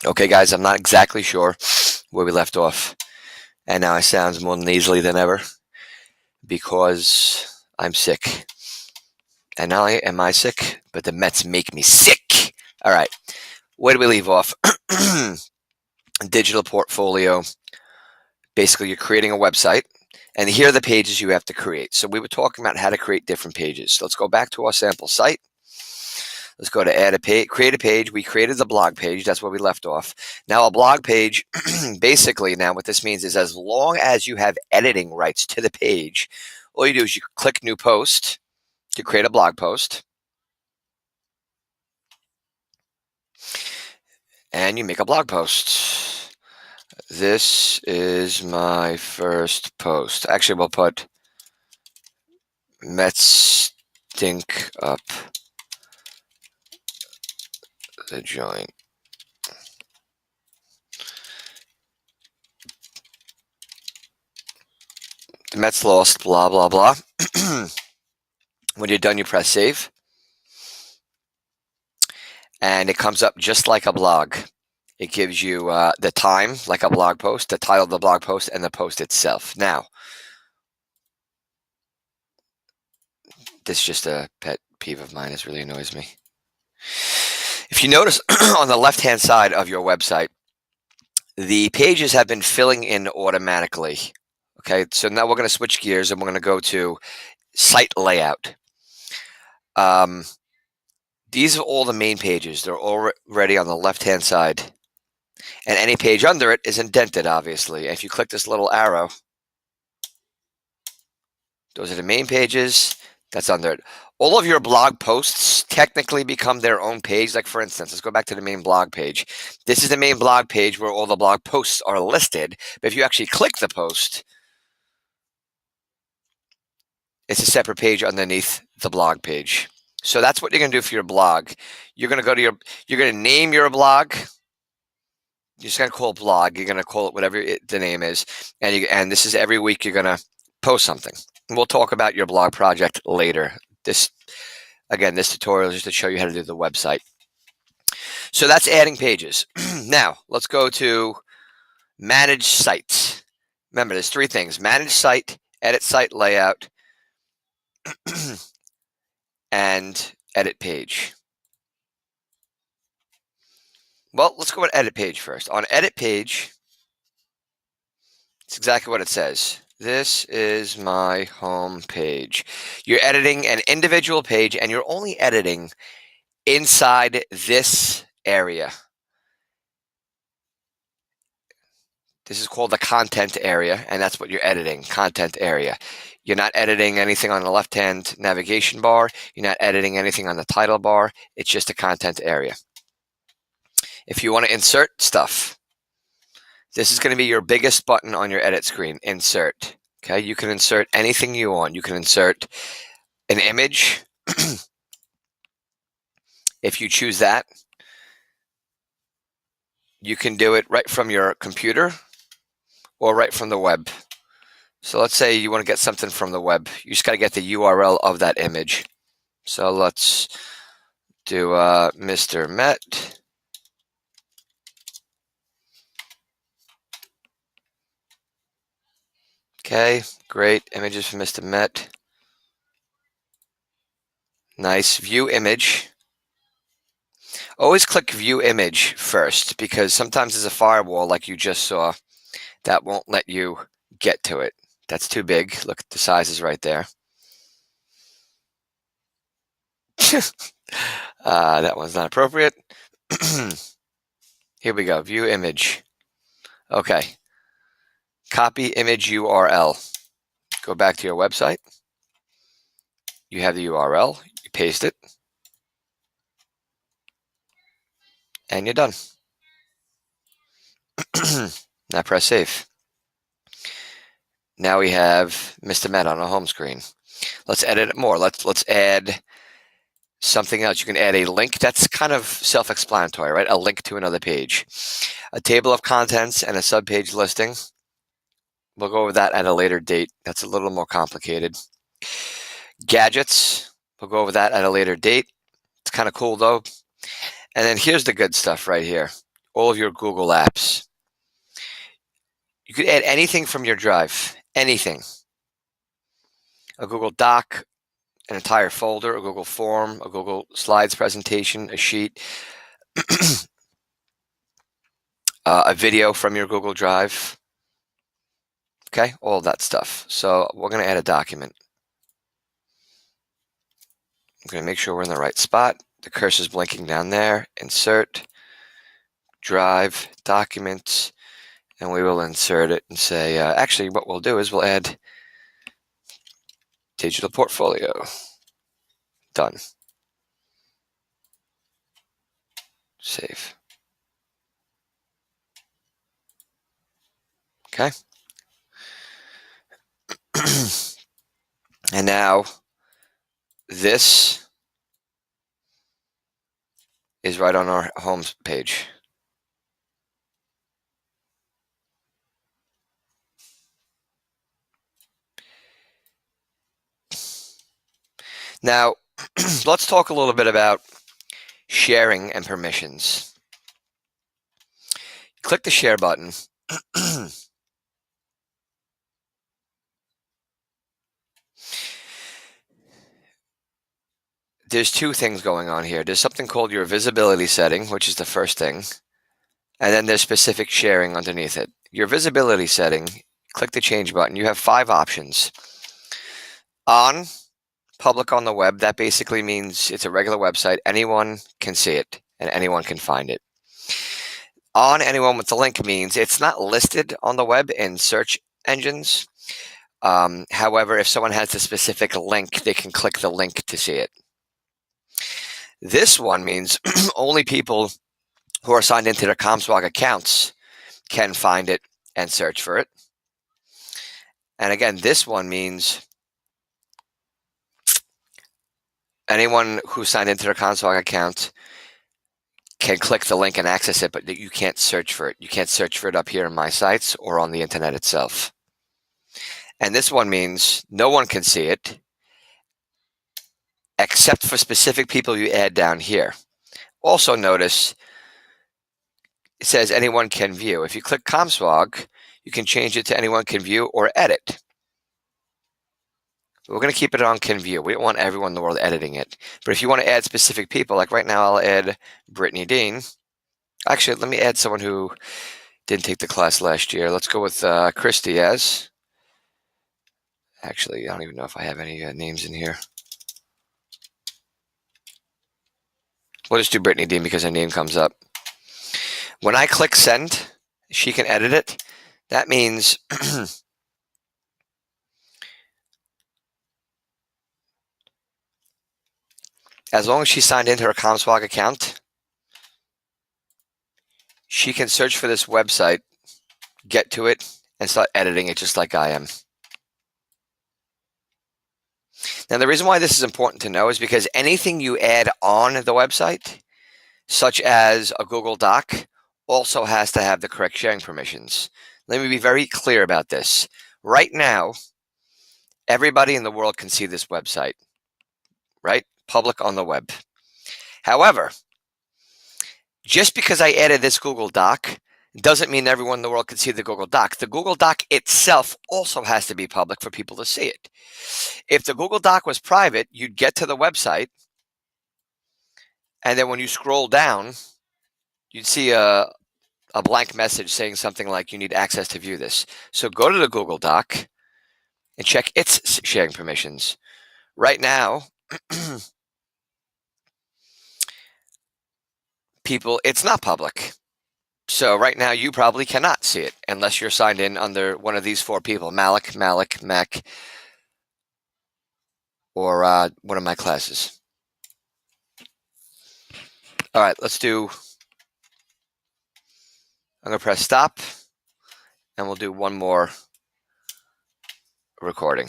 Okay, guys, I'm not exactly sure where we left off, and now I sound more nasally than ever because I'm sick. And not only am I sick, but the Mets make me sick. All right, where do we leave off? Digital portfolio. Basically, you're creating a website, and here are the pages you have to create. So we were talking about how to create different pages. Let's go back to our sample site. Let's go to add a page, create a page. We created the blog page. That's where we left off. Now a blog page, basically now what this means is as long as you have editing rights to the page, all you do is you click new post to create a blog post and you make a blog post. This is my first post. Actually, we'll put Mets stink up the joint. The Mets lost, blah, blah, blah. When you're done, you press save. And it comes up just like a blog. It gives you the time, like a blog post, the title of the blog post, and the post itself. Now, this is just a pet peeve of mine. This really annoys me. If you notice on the left-hand side of your website, the pages have been filling in automatically. Okay, so now we're going to switch gears and we're going to go to site layout. These are all the main pages. They're already on the left-hand side. And any page under it is indented, obviously. If you click this little arrow, those are the main pages. That's under it. All of your blog posts technically become their own page. Like, for instance, let's go back to the main blog page. This is the main blog page where all the blog posts are listed. But if you actually click the post, it's a separate page underneath the blog page. So that's what you're going to do for your blog. You're going to go to you're going to name your blog. You're just going to call it blog. You're going to call it whatever the name is. And this is every week you're going to post something. We'll talk about your blog project later. This tutorial is just to show you how to do the website. So that's adding pages. Now, let's go to manage sites. Remember, there's three things: manage site, edit site layout, and edit page. Well, let's go with edit page first. On edit page, it's exactly what it says. This is my home page. You're editing an individual page, and you're only editing inside this area. This is called the content area, and that's what you're editing, content area. You're not editing anything on the left-hand navigation bar. You're not editing anything on the title bar. It's just a content area. If you want to insert stuff, this is going to be your biggest button on your edit screen, insert. Okay, you can insert anything you want. You can insert an image. If you choose that, you can do it right from your computer or right from the web. So let's say you want to get something from the web. You just got to get the URL of that image. So let's do Mr. Met. Okay, great. Images from Mr. Met. Nice. View image. Always click view image first because sometimes there's a firewall like you just saw that won't let you get to it. That's too big. Look, the size is right there. That one's not appropriate. Here we go. View image. Okay. Copy image URL. Go back to your website. You have the URL. You paste it. And you're done. Now press save. Now we have Mr. Met on our home screen. Let's edit it more. Let's add something else. You can add a link. That's kind of self-explanatory, right? A link to another page. A table of contents and a subpage listing. We'll go over that at a later date. That's a little more complicated. Gadgets. We'll go over that at a later date. It's kind of cool though. And then here's the good stuff right here. all of your Google apps. You could add anything from your drive, anything. A Google Doc, an entire folder, a Google form, a Google Slides presentation, a sheet, a video from your Google Drive. Okay, all that stuff. So we're going to add a document. I'm going to make sure we're in the right spot. The cursor's blinking down there. Insert, Drive, Documents, and we will insert it and say, actually, what we'll do is we'll add digital portfolio. Done. Save. Okay. And now this is right on our home page. Now, let's talk a little bit about sharing and permissions. Click the share button. There's two things going on here. There's something called your visibility setting, which is the first thing, and then there's specific sharing underneath it. Your visibility setting, click the change button. You have 5 options. On, public on the web, that basically means it's a regular website. Anyone can see it and anyone can find it. On, anyone with the link means it's not listed on the web in search engines. However, if someone has a specific link, they can click the link to see it. This one means only people who are signed into their ComSwag accounts can find it and search for it. And again, this one means anyone who signed into their ComSwag account can click the link and access it, but you can't search for it. You can't search for it up here in my sites or on the internet itself. And this one means no one can see it except for specific people you add down here. Also notice it says anyone can view. If you click ComSwag, you can change it to anyone can view or edit. We're going to keep it on can view. We don't want everyone in the world editing it. But if you want to add specific people, like right now I'll add Brittany Dean. Actually, let me add someone who didn't take the class last year. Let's go with Chris Diaz. Actually, I don't even know if I have any names in here. We'll just do Brittany Dean because her name comes up. When I click send, she can edit it. That means as long as she's signed into her ComSwag account, she can search for this website, get to it, and start editing it just like I am. Now, the reason why this is important to know is because anything you add on the website, such as a Google Doc, also has to have the correct sharing permissions. Let me be very clear about this. Right now, everybody in the world can see this website, right? Public on the web. However, just because I added this Google Doc doesn't mean everyone in the world can see the Google Doc. The Google Doc itself also has to be public for people to see it. If the Google Doc was private, you'd get to the website, and then when you scroll down, you'd see a blank message saying something like you need access to view this. So go to the Google Doc and check its sharing permissions. Right now, it's not public. So right now you probably cannot see it unless you're signed in under one of these 4 people, Malik, Mac, or one of my classes. All right, I'm going to press stop, and we'll do one more recording.